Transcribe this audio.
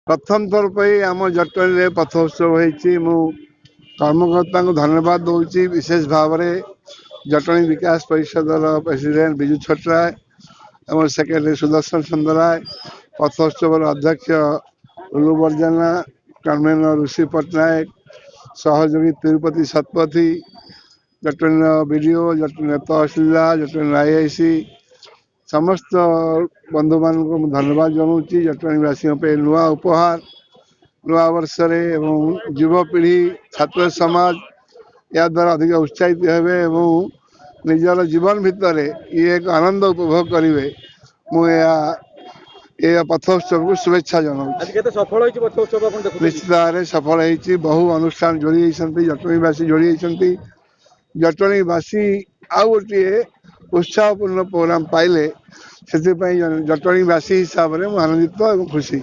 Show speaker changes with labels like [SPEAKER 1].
[SPEAKER 1] प्रथम थर पर आम जटणी पथोत्सव हो कर्मकर्ता को धन्यवाद दूसरी विशेष भाव में जटणी विकास परिषद प्रेसिडेंट बिजू छटराय और सेक्रेटरी सुदर्शन चंद्राय पथोत्सव अध्यक्ष उल्लू बर्जना कन्वेनर ऋषि पट्टनायक सहयोगी तिरुपति शतपथी जटणी विडीओ जटणी तहसीलदार जटणी आईआईसी समस्त बंधु मान को धन्यवाद जनाऊँगी जटणीवासी नुआ उपहार नुआ वर्ष युवपीढ़ी छात्र समाज या द्वारा अधिक उत्साहित हे निजर जीवन भितर ये एक आनंद उपभोग करेंगे मुझे पथोत्सव को शुभेच्छा जनाऊँ। निश्चित भाव में सफल हो बहु अनुष्ठान जोड़ी जटणीवासी जोड़ी जटणीवासी आउ गोटे उत्साहपूर्ण प्रोग्राम पाइले से जटणीवासी हिसाब से आनंदित और खुशी।